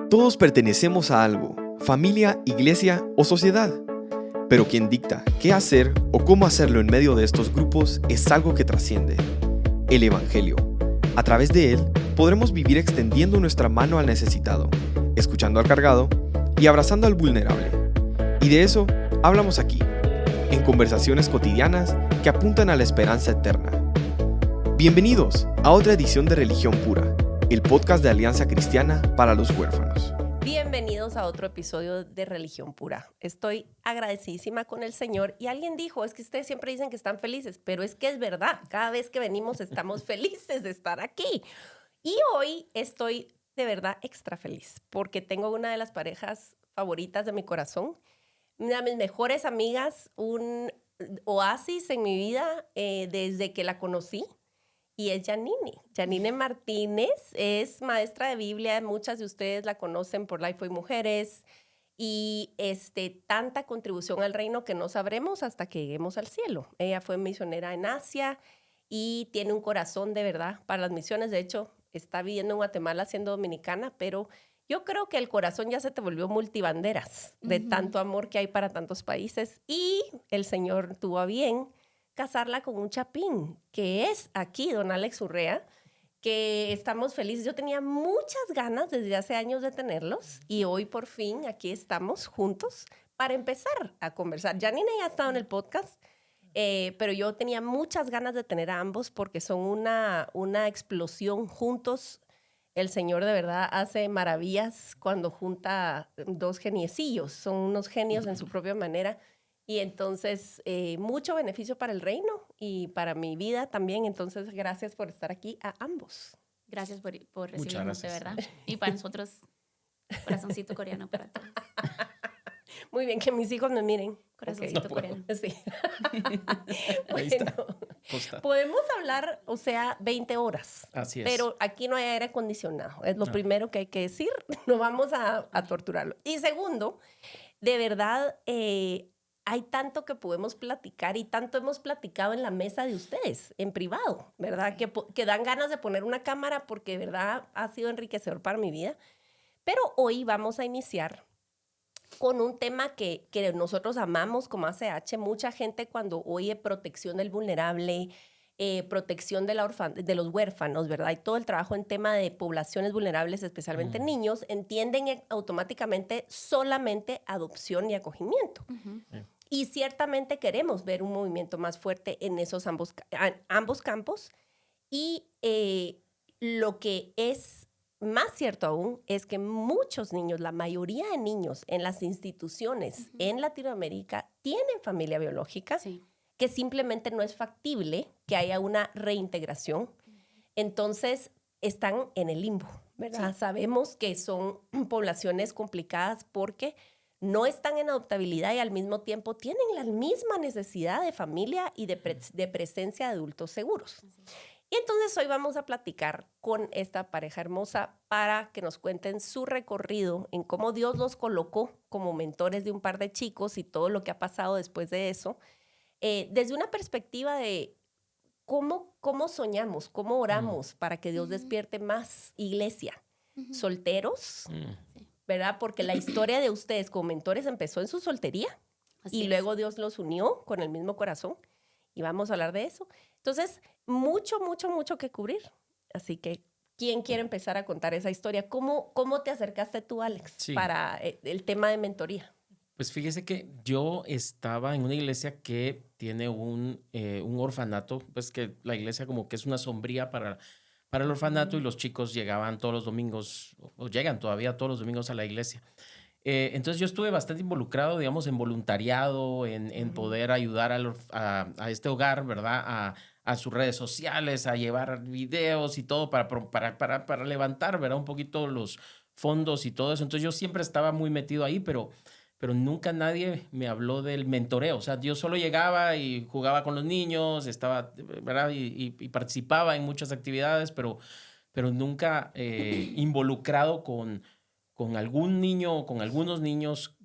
Todos pertenecemos a algo, familia, iglesia o sociedad. Pero quien dicta qué hacer o cómo hacerlo en medio de estos grupos es algo que trasciende: el Evangelio. A través de él podremos vivir extendiendo nuestra mano al necesitado, escuchando al cargado y abrazando al vulnerable. Y de eso hablamos aquí, en conversaciones cotidianas que apuntan a la esperanza eterna. Bienvenidos a otra edición de Religión Pura, el podcast de Alianza Cristiana para los Huérfanos. Bienvenidos a otro episodio de Religión Pura. Estoy agradecidísima con el Señor y alguien dijo, es que ustedes siempre dicen que están felices, pero es que es verdad, cada vez que venimos estamos felices de estar aquí. Y hoy estoy de verdad extra feliz porque tengo una de las parejas favoritas de mi corazón, una de mis mejores amigas, un oasis en mi vida desde que la conocí. Y es Janine. Janine Martínez es maestra de Biblia. Muchas de ustedes la conocen por Life Hoy Mujeres. Y tanta contribución al reino que no sabremos hasta que lleguemos al cielo. Ella fue misionera en Asia y tiene un corazón de verdad para las misiones. De hecho, está viviendo en Guatemala siendo dominicana, pero yo creo que el corazón ya se te volvió multibanderas de tanto amor que hay para tantos países. Y el Señor tuvo a bien casarla con un chapín, que es aquí, don Alex Urrea, que estamos felices. Yo tenía muchas ganas desde hace años de tenerlos y hoy por fin aquí estamos juntos para empezar a conversar. Janine ya ha estado en el podcast, pero yo tenía muchas ganas de tener a ambos porque son una explosión juntos. El Señor de verdad hace maravillas cuando junta dos geniecillos. Son unos genios en su propia manera. Y entonces, mucho beneficio para el reino y para mi vida también. Entonces, gracias por estar aquí a ambos. Gracias por recibirnos, de verdad. Y para nosotros, corazoncito coreano para todos. Muy bien, que mis hijos me miren. Corazoncito coreano. Sí. Ahí está. Podemos hablar, 20 horas. Así es. Pero aquí no hay aire acondicionado. Es lo primero que hay que decir. No vamos a torturarlo. Y segundo, de verdad, hay tanto que podemos platicar y tanto hemos platicado en la mesa de ustedes, en privado, ¿verdad? Que dan ganas de poner una cámara porque, de verdad, ha sido enriquecedor para mi vida. Pero hoy vamos a iniciar con un tema que nosotros amamos como ACH. Mucha gente cuando oye protección del vulnerable, protección de los huérfanos, ¿verdad? Y todo el trabajo en tema de poblaciones vulnerables, especialmente niños, entienden automáticamente solamente adopción y acogimiento. Y ciertamente queremos ver un movimiento más fuerte en esos ambos campos. Y lo que es más cierto aún es que muchos niños, la mayoría de niños en las instituciones en Latinoamérica tienen familia biológica, que simplemente no es factible que haya una reintegración. Entonces, están en el limbo, ¿verdad? Sí. Sabemos que son poblaciones complicadas porque no están en adoptabilidad y al mismo tiempo tienen la misma necesidad de familia y de presencia de adultos seguros. Y entonces hoy vamos a platicar con esta pareja hermosa para que nos cuenten su recorrido en cómo Dios los colocó como mentores de un par de chicos y todo lo que ha pasado después de eso, desde una perspectiva de cómo soñamos, cómo oramos para que Dios despierte más iglesia, solteros, ¿verdad? Porque la historia de ustedes como mentores empezó en su soltería. Así y luego Dios los unió con el mismo corazón y vamos a hablar de eso. Entonces, mucho que cubrir. Así que, ¿quién quiere empezar a contar esa historia? ¿Cómo te acercaste tú, Alex, para el tema de mentoría? Pues fíjese que yo estaba en una iglesia que tiene un orfanato, pues que la iglesia como que es una sombría para el orfanato y los chicos llegaban todos los domingos, o llegan todavía todos los domingos a la iglesia. Entonces yo estuve bastante involucrado, digamos, en voluntariado, en poder ayudar a este hogar, ¿verdad? A sus redes sociales, a llevar videos y todo para levantar, ¿verdad? Un poquito los fondos y todo eso. Entonces yo siempre estaba muy metido ahí, pero nunca nadie me habló del mentoreo. O sea, yo solo llegaba y jugaba con los niños, estaba, ¿verdad? Y participaba en muchas actividades, pero nunca involucrado con algún niño o con algunos niños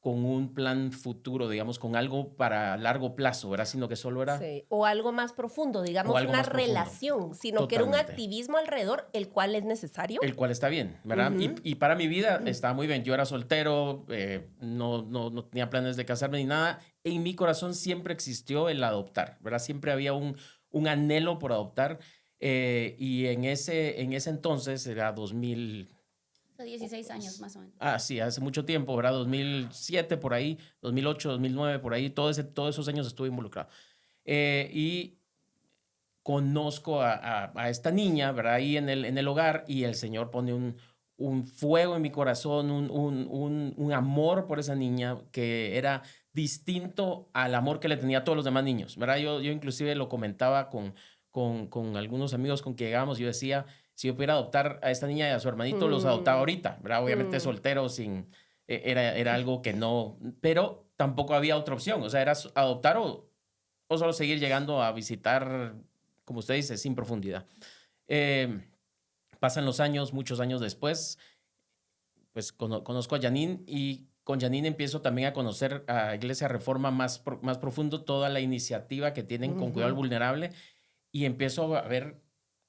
con un plan futuro, digamos, con algo para largo plazo, ¿verdad? Sino que solo era... Sí. O algo más profundo, digamos, una relación, sino Totalmente. que era un activismo alrededor, el cual es necesario. El cual está bien, ¿verdad? Y para mi vida estaba muy bien. Yo era soltero, no tenía planes de casarme ni nada. En mi corazón siempre existió el adoptar, ¿verdad? Siempre había un anhelo por adoptar. Y en ese entonces, era 2000... 16 años más o menos. Ah, sí, hace mucho tiempo, ¿verdad? 2007 por ahí, 2008, 2009 por ahí, todos esos años estuve involucrado. Y conozco a esta niña, ¿verdad? Ahí en el hogar, y el Señor pone un fuego en mi corazón, un amor por esa niña que era distinto al amor que le tenía a todos los demás niños, ¿verdad? Yo inclusive lo comentaba con algunos amigos con que llegábamos. Yo decía, si yo pudiera adoptar a esta niña y a su hermanito, los adoptaba ahorita, ¿verdad? Obviamente soltero, era algo que no, pero tampoco había otra opción. O sea, era adoptar o solo seguir llegando a visitar, como usted dice, sin profundidad. Pasan los años, muchos años después, pues conozco a Janine, y con Janine empiezo también a conocer a Iglesia Reforma más profundo, toda la iniciativa que tienen con cuidado al vulnerable, y empiezo a ver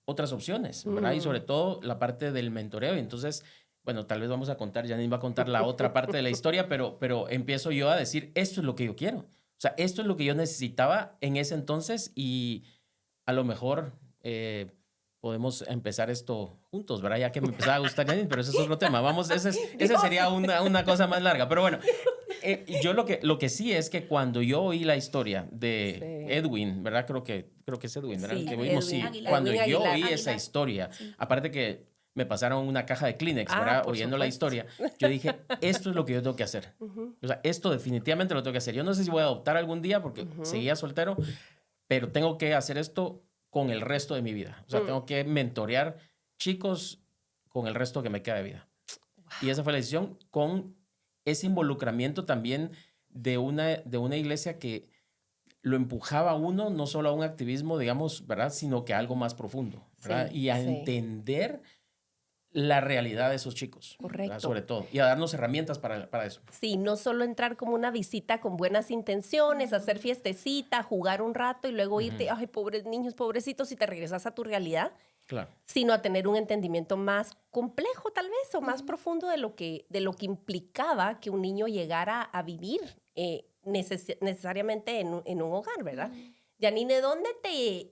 otras opciones, ¿verdad? Y sobre todo la parte del mentoreo. Y entonces, bueno, tal vez vamos a contar, Janine va a contar la otra parte de la historia, pero empiezo yo a decir, esto es lo que yo quiero. O sea, esto es lo que yo necesitaba en ese entonces, y a lo mejor podemos empezar esto juntos, ¿verdad? Ya que me empezaba a gustar Janine, pero ese es otro tema. Vamos, ese sería una cosa más larga. Pero bueno, yo lo que sí es que cuando yo oí la historia de Edwin, ¿verdad? Creo que es Edwin, ¿verdad? Sí, Que oímos, Edwin sí. Aguilar. Cuando Edwin yo Aguilar. oí esa historia, aparte que me pasaron una caja de Kleenex, ¿verdad? por Oyendo la supuesto. historia, yo dije, esto es lo que yo tengo que hacer. O sea, esto definitivamente lo tengo que hacer. Yo no sé si voy a adoptar algún día porque seguía soltero, pero tengo que hacer esto con el resto de mi vida. O sea, tengo que mentorear chicos con el resto que me queda de vida. Y esa fue la decisión, con ese involucramiento también de una iglesia que lo empujaba a uno, no solo a un activismo, digamos, ¿verdad? Sino que a algo más profundo, ¿verdad? Sí, y a sí. entender la realidad de esos chicos. Correcto. ¿verdad? Sobre todo. Y a darnos herramientas para eso. Sí, no solo entrar como una visita con buenas intenciones, hacer fiestecita, jugar un rato y luego irte, ay, pobres niños, pobrecitos, y te regresas a tu realidad, Claro. sino a tener un entendimiento más complejo tal vez, o más profundo de lo que implicaba que un niño llegara a vivir necesariamente en un hogar, ¿verdad? Janine, ¿dónde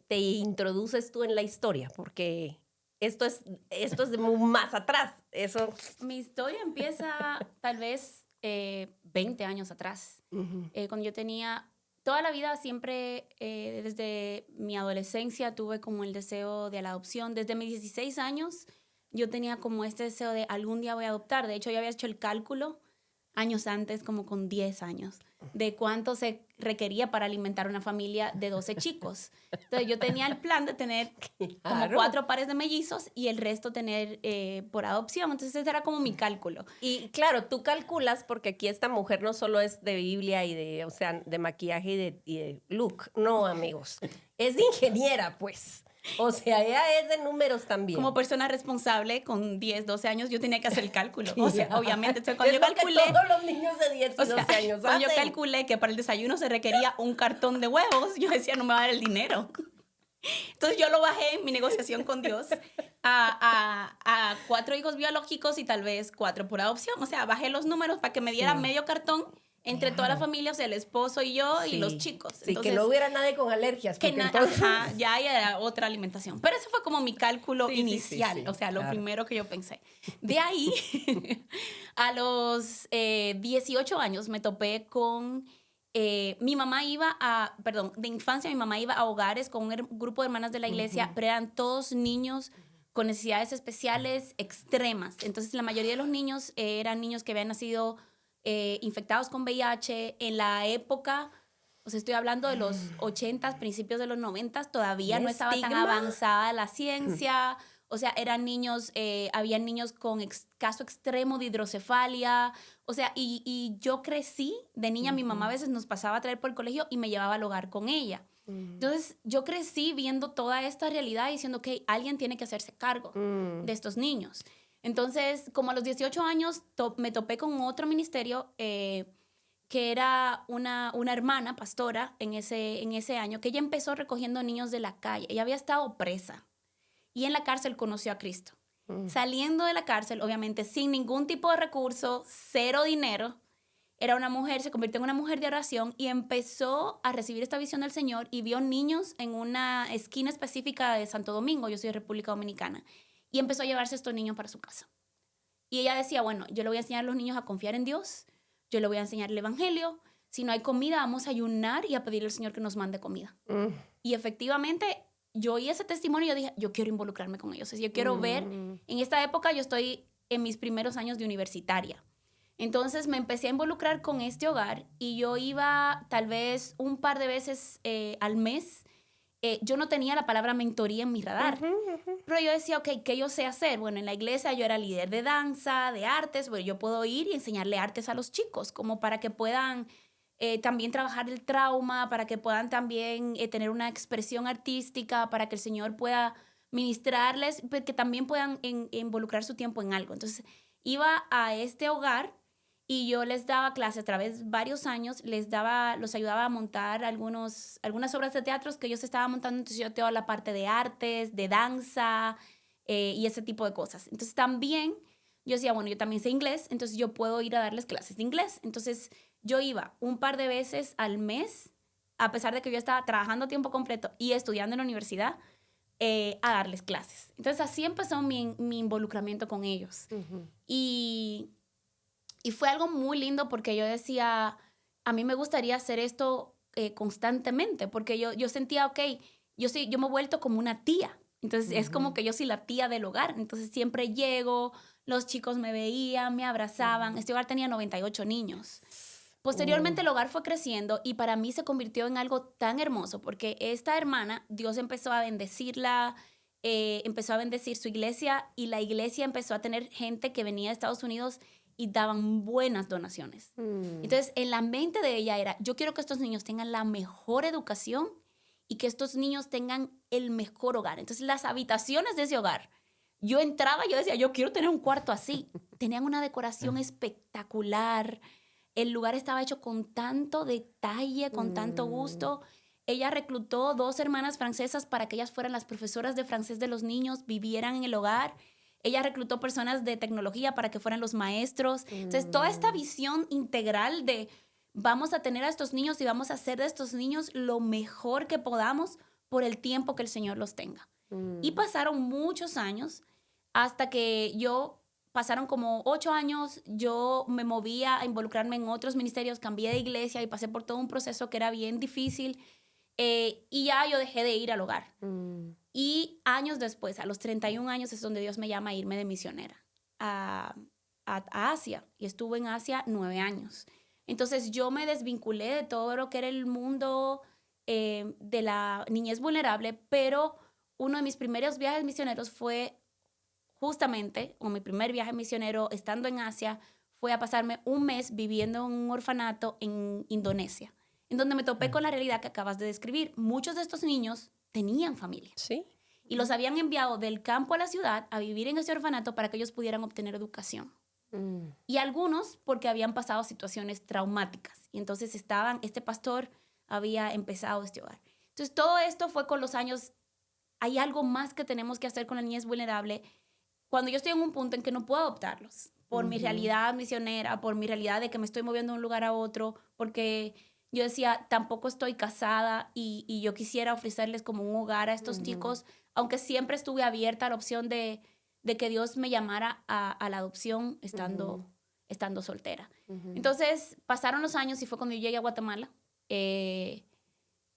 te introduces tú en la historia? Porque esto es de más atrás. Eso. Mi historia empieza tal vez 20 años atrás. Cuando yo tenía... Toda la vida siempre, desde mi adolescencia, tuve como el deseo de la adopción. Desde mis 16 años, yo tenía como este deseo de algún día voy a adoptar. De hecho, yo había hecho el cálculo años antes, como con 10 años, de cuánto se requería para alimentar una familia de 12 chicos. Entonces, yo tenía el plan de tener como 4 pares de mellizos y el resto tener por adopción. Entonces, ese era como mi cálculo. Y claro, tú calculas, porque aquí esta mujer no solo es de Biblia y de maquillaje y de look. No, amigos. Es de ingeniera, pues. O sea, ella es de números también. Como persona responsable, con 10, 12 años, yo tenía que hacer el cálculo. O sea, Ya. obviamente, entonces, cuando Es yo lo que calculé... todos los niños de 10 y 12 años cuando yo hacen. calculé que para el desayuno se requería un cartón de huevos, yo decía, no me va a dar el dinero. Entonces, yo lo bajé en mi negociación con Dios a 4 hijos biológicos y tal vez 4 por adopción. O sea, bajé los números para que me diera medio cartón entre toda la familia, o sea, el esposo y yo y los chicos. Sí, entonces, que no hubiera nadie con alergias. que Entonces... ajá, ya era otra alimentación. Pero ese fue como mi cálculo inicial, sí, o sea, lo claro. primero que yo pensé. De ahí, a los 18 años me topé con... mi mamá de infancia mi mamá iba a hogares con un grupo de hermanas de la iglesia, pero eran todos niños con necesidades especiales extremas. Entonces, la mayoría de los niños eran niños que habían nacido infectados con VIH en la época, o sea, estoy hablando de los 80s, principios de los 90s, todavía no estaba tan avanzada la ciencia. O sea, eran niños, habían niños con caso extremo de hidrocefalia. O sea, y yo crecí de niña, mi mamá a veces nos pasaba a traer por el colegio y me llevaba al hogar con ella. Entonces, yo crecí viendo toda esta realidad diciendo que alguien tiene que hacerse cargo de estos niños. Entonces, como a los 18 años me topé con otro ministerio que era una hermana pastora en ese año, que ella empezó recogiendo niños de la calle. Ella había estado presa y en la cárcel conoció a Cristo. Saliendo de la cárcel, obviamente sin ningún tipo de recurso, cero dinero, era una mujer, se convirtió en una mujer de oración y empezó a recibir esta visión del Señor y vio niños en una esquina específica de Santo Domingo, yo soy de República Dominicana, y empezó a llevarse a estos niños para su casa. Y ella decía, bueno, yo le voy a enseñar a los niños a confiar en Dios, yo le voy a enseñar el evangelio, si no hay comida vamos a ayunar y a pedirle al Señor que nos mande comida. Y efectivamente yo oí ese testimonio y yo dije, yo quiero involucrarme con ellos, yo quiero ver, en esta época yo estoy en mis primeros años de universitaria. Entonces me empecé a involucrar con este hogar y yo iba tal vez un par de veces al mes. Yo no tenía la palabra mentoría en mi radar, pero yo decía, ok, ¿qué yo sé hacer? Bueno, en la iglesia yo era líder de danza, de artes, bueno, yo puedo ir y enseñarle artes a los chicos, como para que puedan también trabajar el trauma, para que puedan también tener una expresión artística, para que el Señor pueda ministrarles, pero que también puedan involucrar su tiempo en algo. Entonces iba a este hogar y yo les daba clases a través de varios años, los ayudaba a montar algunas obras de teatro que ellos estaban montando, entonces yo toda la parte de artes, de danza y ese tipo de cosas. Entonces también yo decía, bueno, yo también sé inglés, entonces yo puedo ir a darles clases de inglés. Entonces yo iba un par de veces al mes, a pesar de que yo estaba trabajando a tiempo completo y estudiando en la universidad, a darles clases. Entonces así empezó mi involucramiento con ellos. Y fue algo muy lindo porque yo decía, a mí me gustaría hacer esto constantemente, porque yo sentía, ok, yo me he vuelto como una tía. Entonces es como que yo soy la tía del hogar. Entonces siempre llego, los chicos me veían, me abrazaban. Este hogar tenía 98 niños. Posteriormente el hogar fue creciendo y para mí se convirtió en algo tan hermoso porque esta hermana, Dios empezó a bendecirla, empezó a bendecir su iglesia y la iglesia empezó a tener gente que venía de Estados Unidos y daban buenas donaciones. Entonces, en la mente de ella era, yo quiero que estos niños tengan la mejor educación y que estos niños tengan el mejor hogar. Entonces, las habitaciones de ese hogar, yo entraba y yo decía, yo quiero tener un cuarto así. Tenían una decoración espectacular. El lugar estaba hecho con tanto detalle, con tanto gusto. Ella reclutó 2 hermanas francesas para que ellas fueran las profesoras de francés de los niños, vivieran en el hogar. Ella reclutó personas de tecnología para que fueran los maestros. Entonces, toda esta visión integral de vamos a tener a estos niños y vamos a hacer de estos niños lo mejor que podamos por el tiempo que el Señor los tenga. Y pasaron muchos años hasta que pasaron como 8 años, yo me movía a involucrarme en otros ministerios, cambié de iglesia y pasé por todo un proceso que era bien difícil y ya yo dejé de ir al hogar. Y años después, a los 31 años, es donde Dios me llama a irme de misionera a Asia. Y estuve en Asia 9 años. Entonces yo me desvinculé de todo lo que era el mundo de la niñez vulnerable, pero uno de mis primeros viajes misioneros fue justamente, o mi primer viaje misionero estando en Asia, fue a pasarme un mes viviendo en un orfanato en Indonesia, en donde me topé con la realidad que acabas de describir. Muchos de estos niños tenían familia. Sí. Y los habían enviado del campo a la ciudad a vivir en ese orfanato para que ellos pudieran obtener educación. Y algunos porque habían pasado situaciones traumáticas. Y entonces este pastor había empezado este hogar. Entonces todo esto fue con los años. Hay algo más que tenemos que hacer con la niñez vulnerable. Cuando yo estoy en un punto en que no puedo adoptarlos, por mi realidad misionera, por mi realidad de que me estoy moviendo de un lugar a otro, porque yo decía, tampoco estoy casada y yo quisiera ofrecerles como un hogar a estos chicos, aunque siempre estuve abierta a la opción de que Dios me llamara a la adopción estando soltera. Entonces, pasaron los años y fue cuando yo llegué a Guatemala,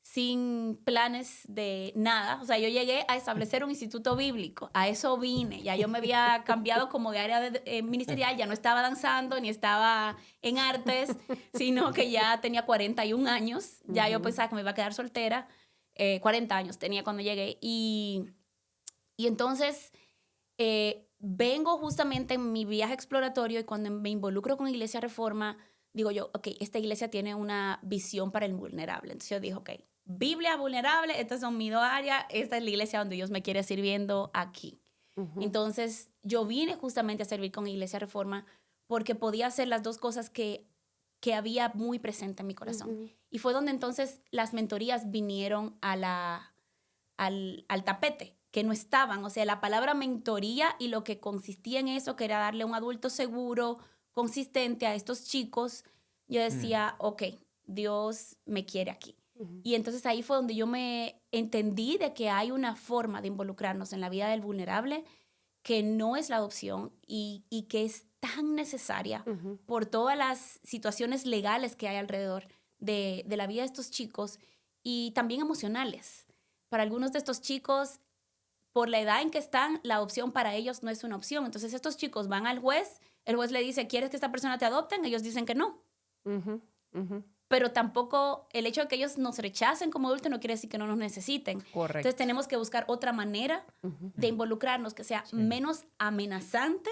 sin planes de nada. O sea, yo llegué a establecer un instituto bíblico. A eso vine. Ya yo me había cambiado como de área ministerial. Ya no estaba danzando ni estaba en artes, sino que ya tenía 41 años. Ya yo pensaba que me iba a quedar soltera. 40 años tenía cuando llegué. Y entonces vengo justamente en mi viaje exploratorio y cuando me involucro con Iglesia Reforma, digo yo, ok, esta iglesia tiene una visión para el vulnerable. Entonces yo dije, ok, Biblia vulnerable, estas son mis 2 áreas, esta es la iglesia donde Dios me quiere sirviendo aquí. Entonces yo vine justamente a servir con Iglesia Reforma porque podía hacer las 2 cosas que que había muy presente en mi corazón. Y fue donde entonces las mentorías vinieron al tapete, que no estaban. O sea, la palabra mentoría y lo que consistía en eso, que era darle un adulto seguro, consistente a estos chicos, yo decía, ok, Dios me quiere aquí. Y entonces ahí fue donde yo me entendí de que hay una forma de involucrarnos en la vida del vulnerable que no es la adopción y que es tan necesaria por todas las situaciones legales que hay alrededor de la vida de estos chicos y también emocionales. Para algunos de estos chicos, por la edad en que están, la adopción para ellos no es una opción. Entonces estos chicos van al juez, el juez le dice, ¿quieres que esta persona te adopten? Ellos dicen que no. Pero tampoco el hecho de que ellos nos rechacen como adultos no quiere decir que no nos necesiten. Correcto. Entonces tenemos que buscar otra manera de involucrarnos que sea menos amenazante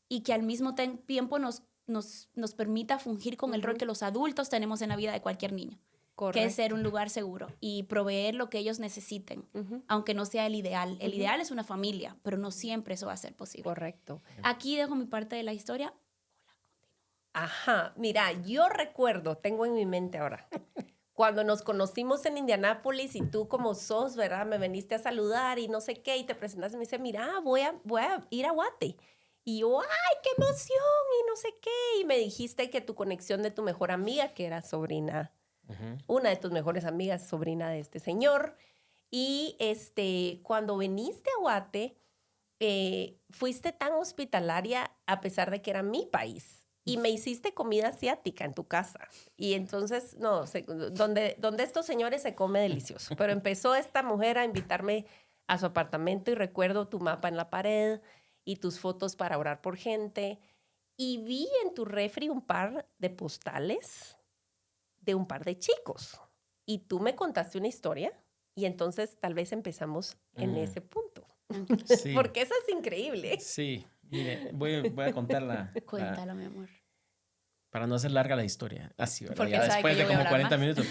y que al mismo tiempo nos permita fungir con el rol que los adultos tenemos en la vida de cualquier niño. Correcto. Que es ser un lugar seguro y proveer lo que ellos necesiten, aunque no sea el ideal. El ideal es una familia, pero no siempre eso va a ser posible. Correcto. Aquí dejo mi parte de la historia. Ajá, mira, yo recuerdo, tengo en mi mente ahora, cuando nos conocimos en Indianápolis y tú como sos, ¿verdad? Me viniste a saludar y no sé qué, y te presentaste y me dice, mira, voy a ir a Guate. Y yo, ¡ay, qué emoción! Y no sé qué. Y me dijiste que tu conexión de tu mejor amiga, que era sobrina, una de tus mejores amigas, sobrina de este señor. Y cuando viniste a Guate, fuiste tan hospitalaria a pesar de que era mi país. Y me hiciste comida asiática en tu casa. Y entonces, donde estos señores se come delicioso. Pero empezó esta mujer a invitarme a su apartamento y recuerdo tu mapa en la pared y tus fotos para orar por gente. Y vi en tu refri un par de postales de un par de chicos. Y tú me contaste una historia y entonces tal vez empezamos en ese punto. Sí. Porque eso es increíble. Sí, mire, voy a contarla. Cuéntalo, mi amor. Para no hacer larga la historia. Así, ¿verdad? Porque Ya sabe después que de yo voy a como hablar 40 minutos.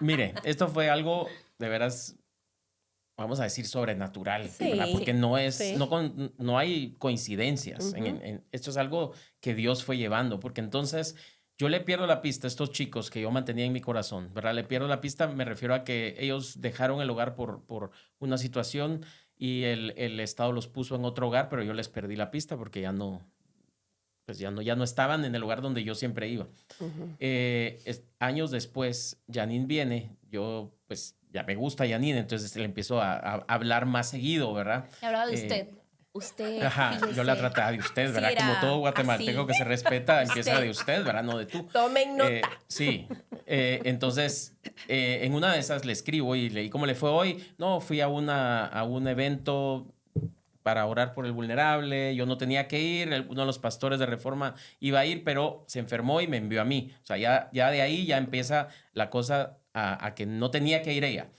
Mire, esto fue algo de veras, vamos a decir, sobrenatural. Sí. ¿verdad? Porque no es, Sí. no hay coincidencias. Esto es algo que Dios fue llevando. Porque entonces yo le pierdo la pista a estos chicos que yo mantenía en mi corazón, ¿verdad? Le pierdo la pista, me refiero a que ellos dejaron el hogar por una situación y el Estado los puso en otro hogar, pero yo les perdí la pista porque ya no estaban en el lugar donde yo siempre iba. Años después, Janine viene, yo pues ya me gusta Janine, entonces le empiezo a hablar más seguido, ¿verdad? He hablado de usted. Usted, Ajá, fíjese. yo la trataba de usted, Sí, ¿verdad? era Como todo guatemalteco así. que se respeta, empieza Usted. de usted, ¿verdad? No de tú. Tomen nota. Sí, entonces en una de esas le escribo y leí cómo le fue hoy. No, fui a un evento para orar por el vulnerable, yo no tenía que ir, uno de los pastores de Reforma iba a ir, pero se enfermó y me envió a mí. O sea, ya de ahí ya empieza la cosa a que no tenía que ir ella.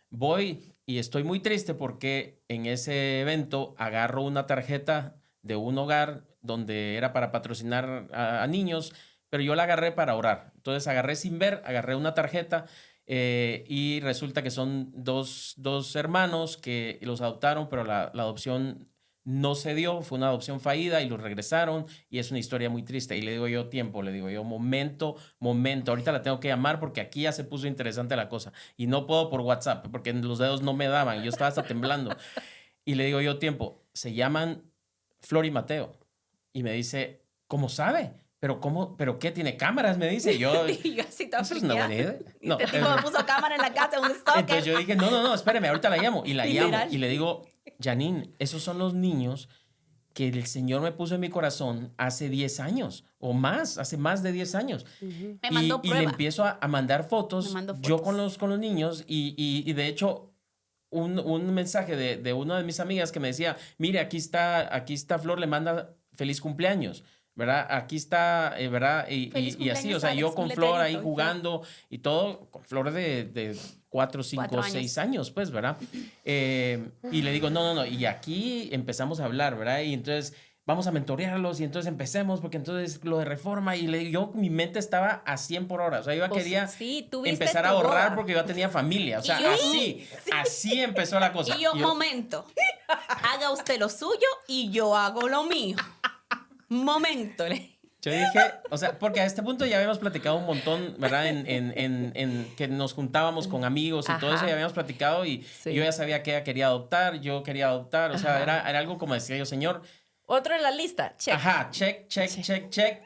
Voy y estoy muy triste porque en ese evento agarro una tarjeta de un hogar donde era para patrocinar a niños, pero yo la agarré para orar. Entonces agarré sin ver, agarré una tarjeta y resulta que son dos hermanos que los adoptaron, pero la adopción no se dio, fue una adopción fallida y los regresaron y es una historia muy triste. Y le digo yo le digo yo momento, ahorita la tengo que llamar porque aquí ya se puso interesante la cosa y no puedo por WhatsApp porque los dedos no me daban, yo estaba hasta temblando. Y le digo yo se llaman Flor y Mateo. Y me dice, ¿cómo sabe? ¿Pero qué? ¿Tiene cámaras? Me dice. Yo, Y yo así estaba eso es una buena idea. No, Este tipo puso cámara en la casa, un stalker. entonces yo dije, no, espéreme, ahorita la llamo. Y la llamo Literal. y le digo, Janine, esos son los niños que el Señor me puso en mi corazón hace 10 años o más, hace más de 10 años. Me mandó y le prueba. empiezo a mandar fotos, Me mandó yo fotos. con los niños y de hecho un mensaje de una de mis amigas que me decía, mire, aquí está Flor, le manda feliz cumpleaños. ¿Verdad? Aquí está, ¿verdad? Y así, o sea, Alex, yo con un Flor ahí letrerito, jugando y todo, con Flor de 4, 5, 4 años. 6 años, pues, ¿verdad? Y le digo, no, y aquí empezamos a hablar, ¿verdad? Y entonces vamos a mentorearlos y entonces empecemos, porque entonces lo de Reforma, y le digo, mi mente estaba a 100 por hora, o sea, yo Pues, quería sí, tuviste empezar a tu ahorrar boda. porque yo tenía familia, o sea, así empezó la cosa. Y yo, momento, haga usted lo suyo y yo hago lo mío. Momento. Yo dije, o sea, porque a este punto ya habíamos platicado un montón, ¿verdad? En que nos juntábamos con amigos y todo eso, Ajá. ya habíamos platicado y Sí. yo ya sabía que ella quería adoptar, yo quería adoptar, o sea, Ajá. era algo como decía yo, señor, Otro en la lista. Check. ajá, check,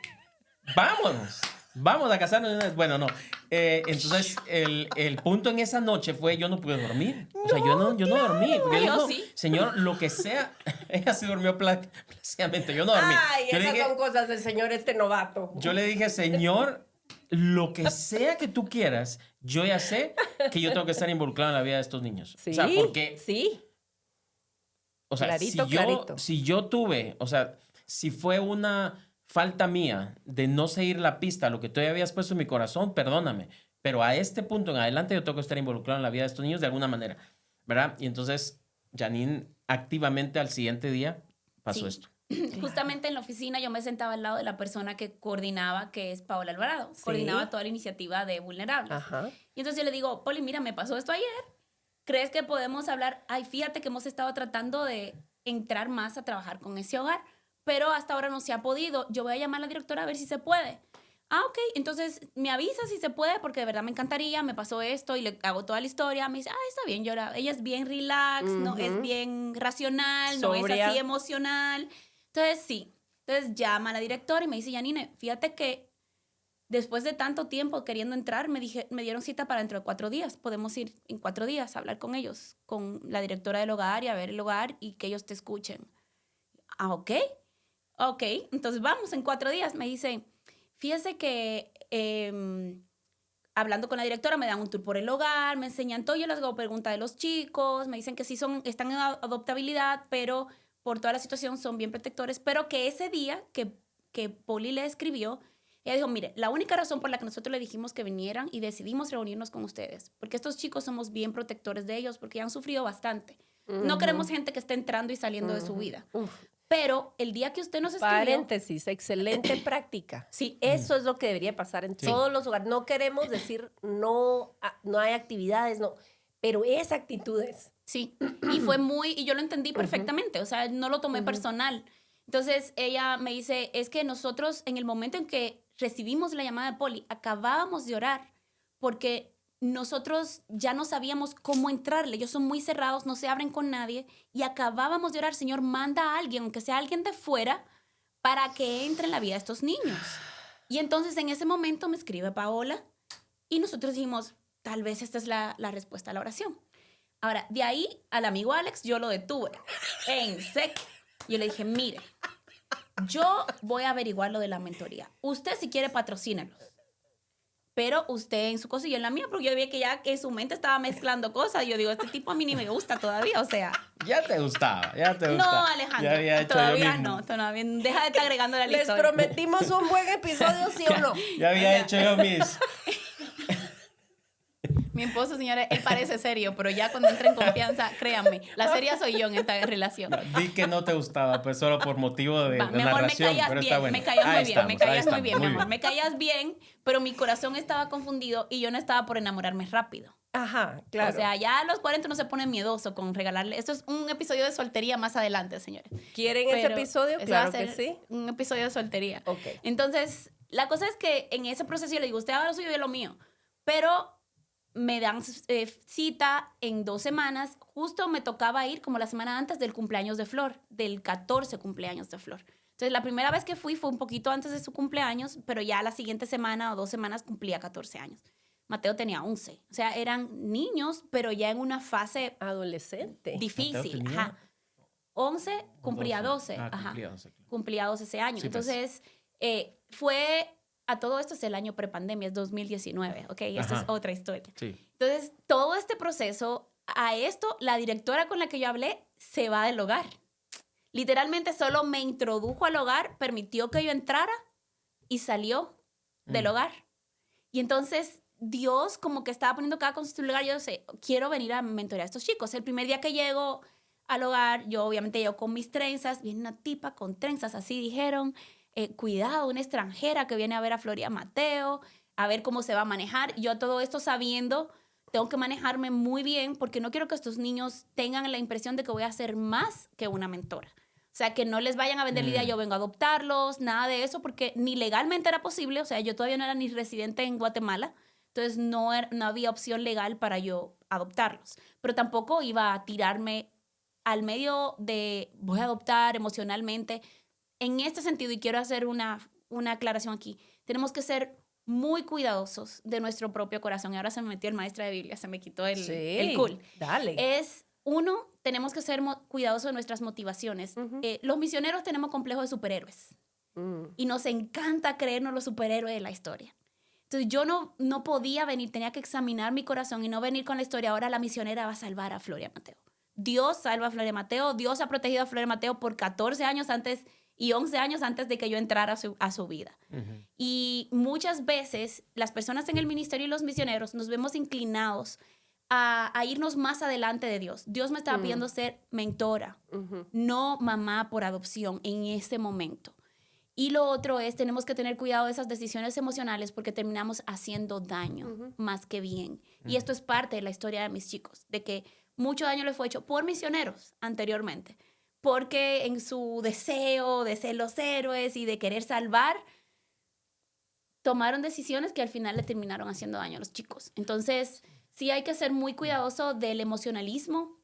vámonos. Vamos a casarnos. Bueno, no. Entonces, el punto en esa noche fue yo no pude dormir. O sea, yo no dormí. Porque Yo dijo, sí. señor, lo que sea. Ella sí durmió plácidamente. Yo no dormí. Ay, Yo le esas dije, son cosas del señor novato. yo le dije, señor, lo que sea que tú quieras, yo ya sé que yo tengo que estar involucrado en la vida de estos niños. Sí, O sea, porque, sí. o sea, Clarito, clarito. si yo tuve, o sea, si fue una falta mía de no seguir la pista, lo que tú ya habías puesto en mi corazón, perdóname. Pero a este punto en adelante yo tengo que estar involucrado en la vida de estos niños de alguna manera, ¿verdad? Y entonces Janine activamente al siguiente día pasó Sí. esto. Justamente en la oficina yo me sentaba al lado de la persona que coordinaba, que es Paola Alvarado. Sí. Coordinaba toda la iniciativa de vulnerables. Ajá. Y entonces yo le digo, Poli, mira, me pasó esto ayer. ¿Crees que podemos hablar? Ay, fíjate que hemos estado tratando de entrar más a trabajar con ese hogar, pero hasta ahora no se ha podido. Yo voy a llamar a la directora a ver si se puede. Ah, ok. Entonces me avisa si se puede, porque de verdad me encantaría, me pasó esto y le hago toda la historia. Me dice, ah, está bien, llora. Ella es bien relax, no es Ujú. bien racional, no es Sobria. así emocional. Entonces, sí. Entonces llama a la directora y me dice, Janine, fíjate que después de tanto tiempo queriendo entrar, me dieron cita para dentro de 4 días. Podemos ir en 4 días a hablar con ellos, con la directora del hogar y a ver el hogar y que ellos te escuchen. Ah, ok. Ok, entonces vamos en 4 días. Me dice, fíjese que hablando con la directora me dan un tour por el hogar, me enseñan todo, yo les hago preguntas de los chicos, me dicen que sí están en adoptabilidad, pero por toda la situación son bien protectores, pero que ese día que Poli le escribió, ella dijo, mire, la única razón por la que nosotros le dijimos que vinieran y decidimos reunirnos con ustedes, porque estos chicos somos bien protectores de ellos, porque ya han sufrido bastante. No queremos gente que esté entrando y saliendo de su vida. Uf. Pero el día que usted nos escribió... Paréntesis, excelente práctica. Sí. Eso es lo que debería pasar en Sí. todos los hogares. No queremos decir no, no hay actividades, no, pero es actitudes. Sí, y fue y yo lo entendí perfectamente, o sea, no lo tomé personal. Entonces ella me dice, es que nosotros en el momento en que recibimos la llamada de Poli, acabábamos de orar porque nosotros ya no sabíamos cómo entrarle, ellos son muy cerrados, no se abren con nadie y acabábamos de orar, Señor, manda a alguien, aunque sea alguien de fuera, para que entre en la vida de estos niños. Y entonces en ese momento me escribe Paola y nosotros dijimos, tal vez esta es la respuesta a la oración. Ahora, de ahí al amigo Alex yo lo detuve en seco. Yo le dije, mire, yo voy a averiguar lo de la mentoría. Usted si quiere patrocínelos. Pero usted en su cosa y yo en la mía, porque yo vi que ya que en su mente estaba mezclando cosas. Yo digo, este tipo a mí ni me gusta todavía, o sea. Ya te gustaba. No, Alejandro, Ya había hecho todavía yo mismo. no, todavía deja de estar agregando la Les lista. prometimos un buen episodio, ¿sí o no? Ya había hecho yo mis... Mi esposo, señores, él parece serio, pero ya cuando entra en confianza, créanme, la seria soy yo en esta relación. Di que no te gustaba, pues solo por motivo de Va, mi amor, me narración, caías pero bien, está bueno. me caías Ahí muy bien, estamos, me ahí caías muy estamos, bien, mi amor, me caías bien, pero mi corazón estaba confundido y yo no estaba por enamorarme rápido. Ajá, claro. O sea, ya a los 40 no se pone miedoso con regalarle. Esto es un episodio de soltería más adelante, señores. ¿Quieren ese Pero episodio? eso va a Claro que ser sí. Un episodio de soltería. Ok. Entonces, la cosa es que en ese proceso yo le digo, usted haga lo suyo y yo lo mío. Pero me dan cita en 2 semanas. Justo me tocaba ir como la semana antes del cumpleaños de Flor, del 14 cumpleaños de Flor. Entonces, la primera vez que fui fue un poquito antes de su cumpleaños, pero ya la siguiente semana o 2 semanas cumplía 14 años. Mateo tenía 11. O sea, eran niños, pero ya en una fase Adolescente. difícil. tenía Ajá. 11, cumplía 12. Ah, Ajá. cumplía 12. Claro. Cumplía 12 ese año. Sí, pues. Entonces, fue... A todo esto es el año prepandemia, es 2019, ¿ok? Esto es Ajá. otra historia. Sí. Entonces, todo este proceso, a esto, la directora con la que yo hablé se va del hogar. Literalmente solo me introdujo al hogar, permitió que yo entrara y salió del hogar. Y entonces, Dios como que estaba poniendo cada cosa en su lugar. Yo sé, quiero venir a mentorear a estos chicos. El primer día que llego al hogar, yo obviamente llego con mis trenzas, viene una tipa con trenzas, así dijeron. Cuidado, una extranjera que viene a ver a Flor y a Mateo, a ver cómo se va a manejar. Yo todo esto sabiendo, tengo que manejarme muy bien porque no quiero que estos niños tengan la impresión de que voy a ser más que una mentora. O sea, que no les vayan a vender la idea, yo vengo a adoptarlos, nada de eso, porque ni legalmente era posible. O sea, yo todavía no era ni residente en Guatemala. Entonces, no había opción legal para yo adoptarlos. Pero tampoco iba a tirarme al medio de voy a adoptar emocionalmente. En este sentido, y quiero hacer una aclaración aquí, tenemos que ser muy cuidadosos de nuestro propio corazón. Y ahora se me metió el maestro de Biblia, se me quitó el cool. Dale. Tenemos que ser cuidadosos de nuestras motivaciones. Los misioneros tenemos complejo de superhéroes. Y nos encanta creernos los superhéroes de la historia. Entonces yo no podía venir, tenía que examinar mi corazón y no venir con la historia, ahora la misionera va a salvar a Floria Mateo. Dios salva a Floria Mateo, Dios ha protegido a Floria Mateo por 14 años antes y 11 años antes de que yo entrara a su vida. Y muchas veces las personas en el ministerio y los misioneros nos vemos inclinados a irnos más adelante de Dios. Dios me estaba pidiendo ser mentora, no mamá por adopción en ese momento. Y lo otro es, tenemos que tener cuidado de esas decisiones emocionales porque terminamos haciendo daño más que bien. Y esto es parte de la historia de mis chicos, de que mucho daño les fue hecho por misioneros anteriormente, porque en su deseo de ser los héroes y de querer salvar, tomaron decisiones que al final le terminaron haciendo daño a los chicos. Entonces, sí hay que ser muy cuidadoso del emocionalismo,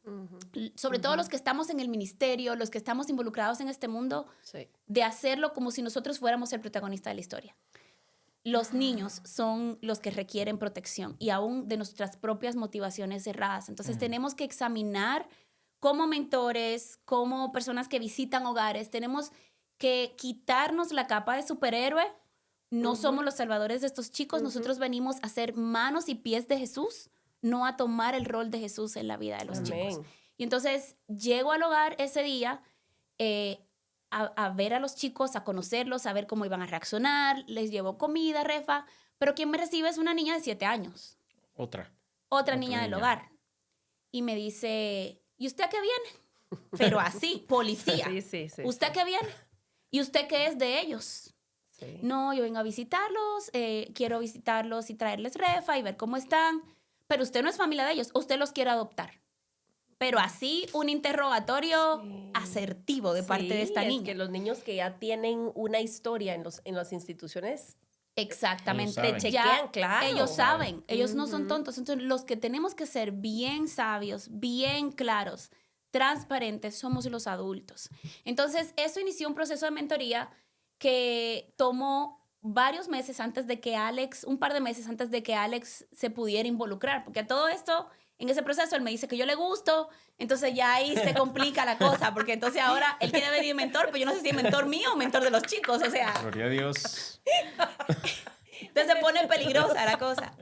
sobre todo los que estamos en el ministerio, los que estamos involucrados en este mundo, de hacerlo como si nosotros fuéramos el protagonista de la historia. Los niños son los que requieren protección y aún de nuestras propias motivaciones erradas. Entonces tenemos que examinar como mentores, como personas que visitan hogares, tenemos que quitarnos la capa de superhéroe. No somos los salvadores de estos chicos, nosotros venimos a ser manos y pies de Jesús, no a tomar el rol de Jesús en la vida de los chicos. Y entonces llego al hogar ese día a ver a los chicos, a conocerlos, a ver cómo iban a reaccionar, les llevo comida, refa, pero quien me recibe es una niña de 7 años. Otra niña del hogar. Y me dice, ¿y usted a qué viene? Pero así, policía. Sí. ¿Usted a qué viene? ¿Y usted qué es de ellos? Sí. No, yo vengo a visitarlos, quiero visitarlos y traerles refa y ver cómo están. Pero usted no es familia de ellos, usted los quiere adoptar. Pero así, un interrogatorio asertivo de parte de esta niña. Es que los niños que ya tienen una historia en las instituciones... Exactamente. Ellos te chequean, claro. Ellos saben, ellos no son tontos. Entonces, los que tenemos que ser bien sabios, bien claros, transparentes, somos los adultos. Entonces, eso inició un proceso de mentoría que tomó varios meses antes de que un par de meses antes de que Alex se pudiera involucrar, porque a todo esto, en ese proceso, él me dice que yo le gusto, entonces ya ahí se complica la cosa, porque entonces ahora él quiere venir mentor, pero yo no sé si es mentor mío o mentor de los chicos, o sea... Gloria a Dios. Entonces se pone peligrosa la cosa.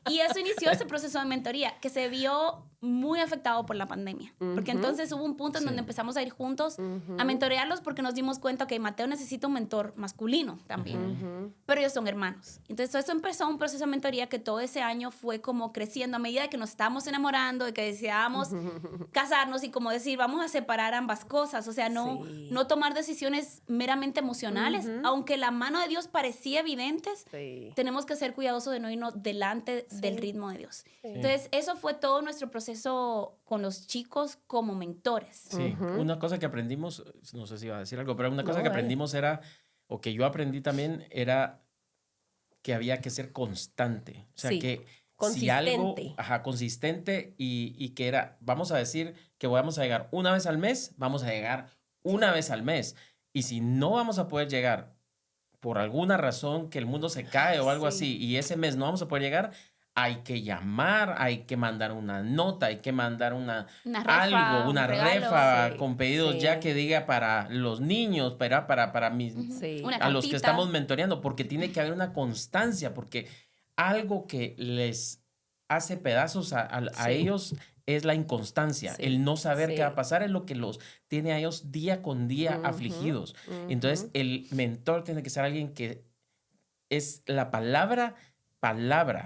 Y eso inició ese proceso de mentoría que se vio muy afectado por la pandemia. Porque entonces hubo un punto en donde empezamos a ir juntos a mentorearlos porque nos dimos cuenta que Mateo necesita un mentor masculino también. Pero ellos son hermanos. Entonces eso empezó un proceso de mentoría que todo ese año fue como creciendo a medida de que nos estábamos enamorando, de que deseábamos casarnos y como decir, vamos a separar ambas cosas. O sea, no tomar decisiones meramente emocionales. Aunque la mano de Dios parecía evidente, tenemos que ser cuidadosos de no irnos delante del ritmo de Dios. Entonces, eso fue todo nuestro proceso con los chicos como mentores. Sí, una cosa que aprendimos, no sé si iba a decir algo, pero una cosa que aprendimos era, o que yo aprendí también, era que había que ser constante. O sea, que si algo, consistente y que era, vamos a decir que vamos a llegar una vez al mes, vamos a llegar una vez al mes. Y si no vamos a poder llegar por alguna razón, que el mundo se cae o algo así, y ese mes no vamos a poder llegar, hay que llamar, hay que mandar una nota, hay que mandar una refa con pedidos ya que diga para los niños, para mis, a los que estamos mentoreando, porque tiene que haber una constancia, porque algo que les hace pedazos a ellos es la inconstancia, el no saber qué va a pasar es lo que los tiene a ellos día con día afligidos. Entonces, el mentor tiene que ser alguien que es la palabra,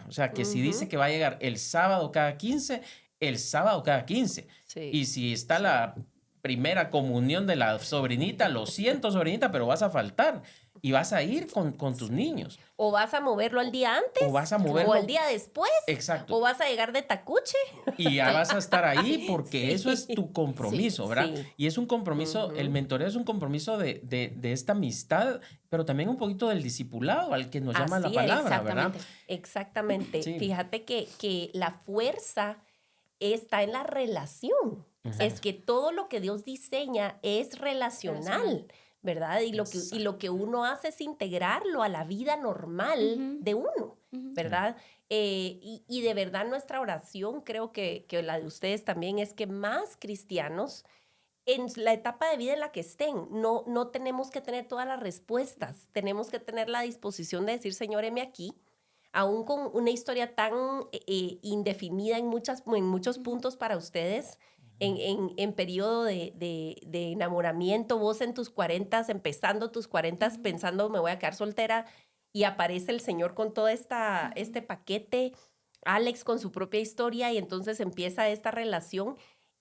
o sea, que si dice que va a llegar el sábado cada 15, el sábado cada 15. Y si está la primera comunión de la sobrinita, lo siento, sobrinita, pero vas a faltar. y vas a ir con tus niños. O vas a moverlo al día antes. O vas a moverlo. O al día después. Exacto. O vas a llegar de tacuche. Y ya vas a estar ahí porque Sí. eso es tu compromiso, ¿verdad? Sí. Y es un compromiso, el mentoreo es un compromiso de esta amistad, pero también un poquito del discipulado al que nos llama la Así es, palabra, ¿verdad? Exactamente. Sí. Fíjate que la fuerza está en la relación. Es que todo lo que Dios diseña es relacional, ¿verdad? Y lo que uno hace es integrarlo a la vida normal de uno, ¿verdad? Y de verdad nuestra oración, creo que la de ustedes también, es que más cristianos en la etapa de vida en la que estén, no tenemos que tener todas las respuestas, tenemos que tener la disposición de decir, Señor, heme aquí, aún con una historia tan indefinida en muchos puntos para ustedes, en periodo de enamoramiento, vos en tus 40, empezando tus 40, pensando me voy a quedar soltera, y aparece el Señor con todo este paquete, Alex con su propia historia, y entonces empieza esta relación,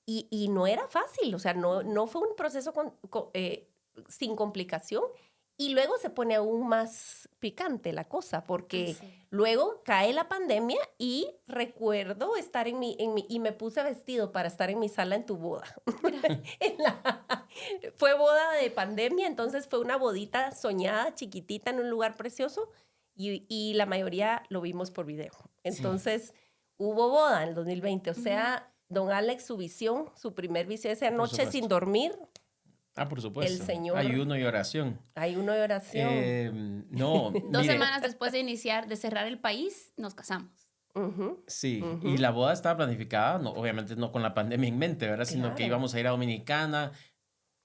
y no era fácil, o sea, no fue un proceso sin complicación. Y luego se pone aún más picante la cosa, porque luego cae la pandemia y recuerdo estar y me puse vestido para estar en mi sala en tu boda. Fue boda de pandemia, entonces fue una bodita soñada, chiquitita, en un lugar precioso, y la mayoría lo vimos por video. Entonces hubo boda en el 2020, o sea, don Alex, su visión, su primer visión, esa noche sin dormir. Por supuesto. El Señor. Ayuno y oración. Ayuno y oración. No, 2 semanas después de cerrar el país, nos casamos. Sí, y la boda estaba planificada, obviamente no con la pandemia en mente, ¿verdad? Sino Claro. que íbamos a ir a Dominicana,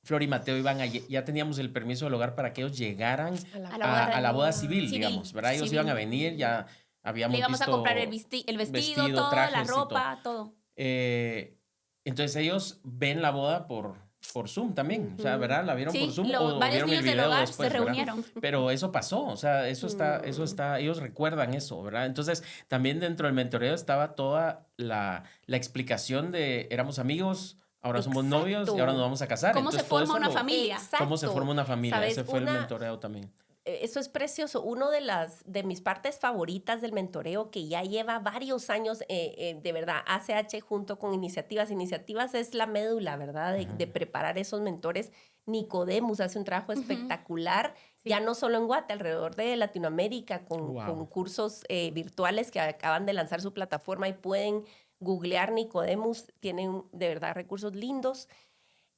Flor y Mateo ya teníamos el permiso del hogar para que ellos llegaran a la boda civil, digamos, ¿verdad? Ellos iban a venir, ya habíamos Le íbamos visto a comprar el vestido, todo, trajes la y ropa, todo. Entonces ellos ven la boda por Zoom también, o sea, ¿verdad? La vieron por Zoom o varios vieron el niños del video hogar después, se ¿verdad? reunieron. Pero eso pasó, o sea, eso está, ellos recuerdan eso, ¿verdad? Entonces, también dentro del mentoreo estaba toda la explicación de éramos amigos, ahora somos novios y ahora nos vamos a casar. ¿Cómo Entonces, se todo forma eso una familia? ¿Cómo se forma una familia? ¿Sabes? Ese fue el mentoreo también. Eso es precioso. Uno de mis partes favoritas del mentoreo, que ya lleva varios años, de verdad, ACH junto con Iniciativas es la médula, ¿verdad? De preparar esos mentores. Nicodemus hace un trabajo espectacular, ya no solo en Guate, alrededor de Latinoamérica, con cursos virtuales que acaban de lanzar su plataforma y pueden googlear Nicodemus, tienen de verdad recursos lindos.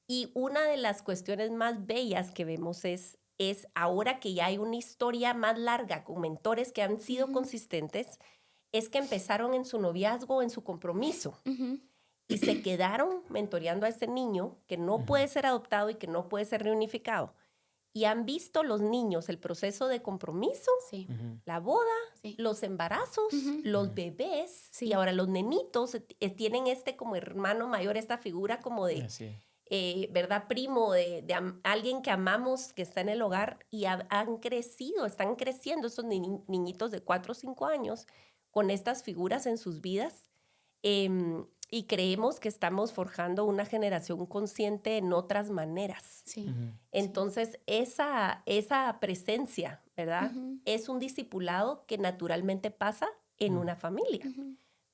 Y una de las cuestiones más bellas que vemos es ahora que ya hay una historia más larga con mentores que han sido consistentes, es que empezaron en su noviazgo, en su compromiso, y se quedaron mentoreando a ese niño que no puede ser adoptado y que no puede ser reunificado. Y han visto los niños el proceso de compromiso, la boda, los embarazos, los bebés, y ahora los nenitos tienen como hermano mayor, esta figura como de... ¿verdad? Primo de alguien que amamos, que está en el hogar, y han crecido, están creciendo estos niñitos de 4 o 5 años con estas figuras en sus vidas, y creemos que estamos forjando una generación consciente en otras maneras. Entonces, esa presencia, ¿verdad? Es un discipulado que naturalmente pasa en una familia.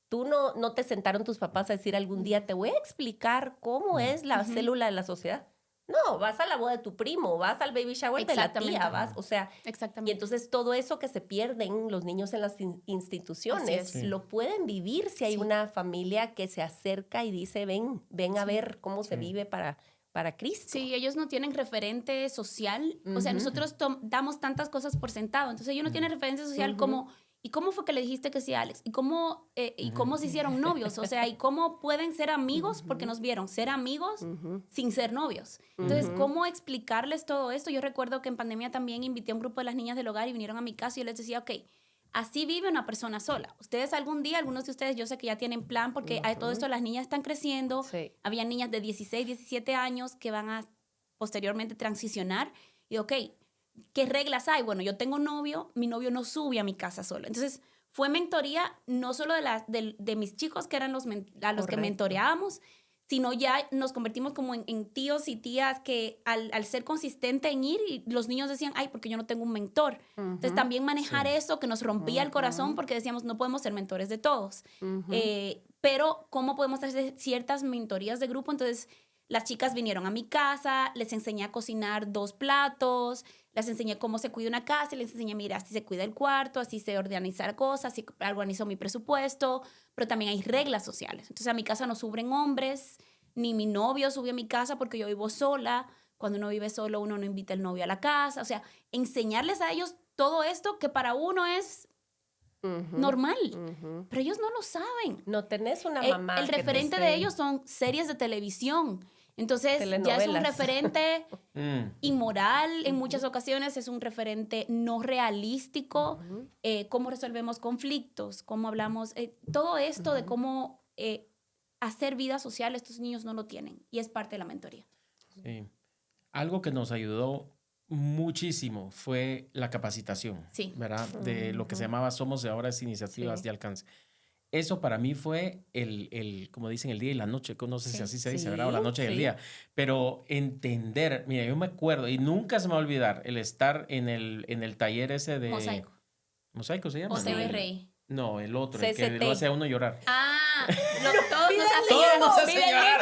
Tú no te sentaron tus papás a decir algún día, te voy a explicar cómo es la célula de la sociedad. No, vas a la boda de tu primo, vas al baby shower de la tía, o sea, y entonces todo eso que se pierden los niños en las instituciones, lo pueden vivir si hay una familia que se acerca y dice, ven a ver cómo se vive para Cristo. Sí, ellos no tienen referente social, o sea, nosotros damos tantas cosas por sentado, entonces ellos no tienen referencia social como... ¿Y cómo fue que le dijiste que sí, Alex? ¿Y cómo se hicieron novios? O sea, ¿y cómo pueden ser amigos? Porque nos vieron ser amigos sin ser novios. Entonces, ¿cómo explicarles todo esto? Yo recuerdo que en pandemia también invité a un grupo de las niñas del hogar y vinieron a mi casa y yo les decía, ok, así vive una persona sola. Ustedes algunos de ustedes yo sé que ya tienen plan porque a todo esto las niñas están creciendo. Había niñas de 16, 17 años que van a posteriormente transicionar. Y ok, ¿qué reglas hay? Bueno, yo tengo novio, mi novio no sube a mi casa solo. Entonces, fue mentoría no solo de mis chicos, que eran a los que mentoreábamos, sino ya nos convertimos como en tíos y tías que al ser consistente en ir, y los niños decían, ay, porque yo no tengo un mentor. Entonces también manejar eso que nos rompía el corazón porque decíamos, no podemos ser mentores de todos. Pero ¿cómo podemos hacer ciertas mentorías de grupo? Entonces las chicas vinieron a mi casa, les enseñé a cocinar 2 platos, les enseñé cómo se cuida una casa, les enseñé, mira, así se cuida el cuarto, así se organiza cosas, así organizo mi presupuesto, pero también hay reglas sociales. Entonces a mi casa no suben hombres, ni mi novio sube a mi casa porque yo vivo sola. Cuando uno vive solo, uno no invita al novio a la casa. O sea, enseñarles a ellos todo esto que para uno es normal, pero ellos no lo saben. No tenés una mamá. El referente de ellos son series de televisión. Entonces ya es un referente inmoral en muchas ocasiones, es un referente no realístico. Cómo resolvemos conflictos, cómo hablamos, todo esto de cómo hacer vida social, estos niños no lo tienen y es parte de la mentoría. Sí. Algo que nos ayudó muchísimo fue la capacitación, ¿verdad? De lo que se llamaba Somos, y ahora es Iniciativas de Alcance. Eso para mí fue como dicen, el día y la noche, no sé si así se dice, ¿verdad? O la noche y el día. Pero entender, mira, yo me acuerdo, y nunca se me va a olvidar, el estar en el taller ese de... Mosaico. ¿Mosaico se llama? O CBRI. No, el otro, el que lo hace a uno llorar. Todos nos hacen llorar.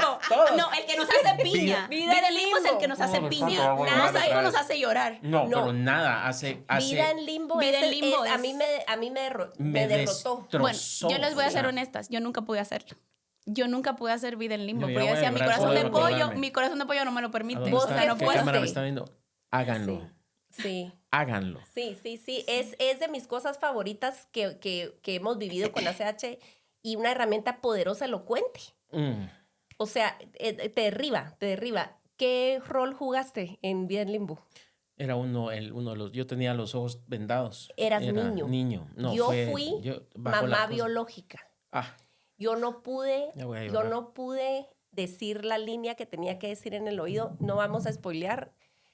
No, el que nos hace piña. Vida en limbo es el que nos hace piña. Mosaico nos hace llorar. No, pero nada, hace Vida en limbo, a mí me derrotó. Bueno, yo les voy a ser honestas, yo nunca pude hacerlo. Yo nunca pude hacer Vida en limbo, porque yo decía, mi corazón de pollo no me lo permite. ¿Dónde está? ¿Qué cámara me está viendo? Háganlo. Sí. Háganlo. Sí. Es de mis cosas favoritas que hemos vivido con ACH y una herramienta poderosa, elocuente. O sea, te derriba. ¿Qué rol jugaste en Vida en Limbo? Era uno de los... Yo tenía los ojos vendados. Era niño. No, yo fui mamá biológica. Yo no pude decir la línea que tenía que decir en el oído. No vamos a spoilear.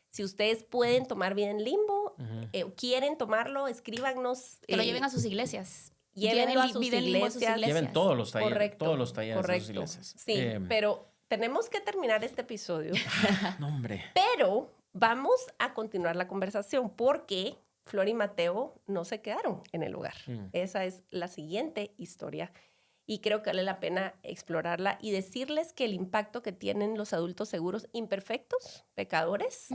Si ustedes pueden tomar Vida en Limbo, quieren tomarlo, escríbanos. Que lo lleven a sus iglesias. Llévenlo a sus iglesias. Lleven todos los talleres. Correcto, todos los talleres a sus iglesias. Sí, pero tenemos que terminar este episodio. No, hombre. Pero vamos a continuar la conversación porque Flor y Mateo no se quedaron en el hogar. Esa es la siguiente historia. Y creo que vale la pena explorarla y decirles que el impacto que tienen los adultos seguros, imperfectos, pecadores,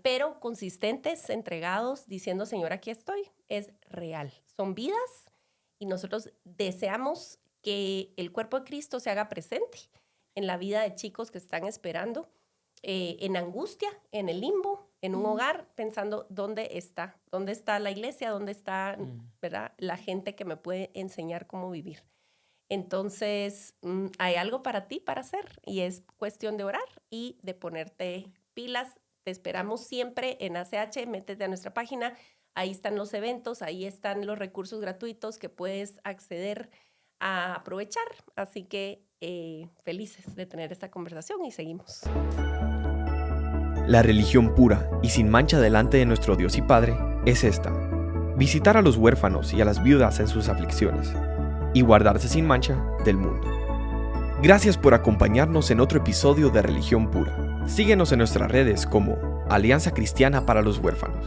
pero consistentes, entregados, diciendo, Señor, aquí estoy, es real. Son vidas y nosotros deseamos que el cuerpo de Cristo se haga presente en la vida de chicos que están esperando, en angustia, en el limbo, en un hogar, pensando dónde está la iglesia, dónde está, ¿verdad?, la gente que me puede enseñar cómo vivir. Entonces, hay algo para ti para hacer y es cuestión de orar y de ponerte pilas. Te esperamos siempre en ACH, métete a nuestra página, ahí están los eventos, ahí están los recursos gratuitos que puedes acceder a aprovechar. Así que felices de tener esta conversación y seguimos. La religión pura y sin mancha delante de nuestro Dios y Padre es esta: visitar a los huérfanos y a las viudas en sus aflicciones y guardarse sin mancha del mundo. Gracias por acompañarnos en otro episodio de Religión Pura. Síguenos en nuestras redes como Alianza Cristiana para los Huérfanos.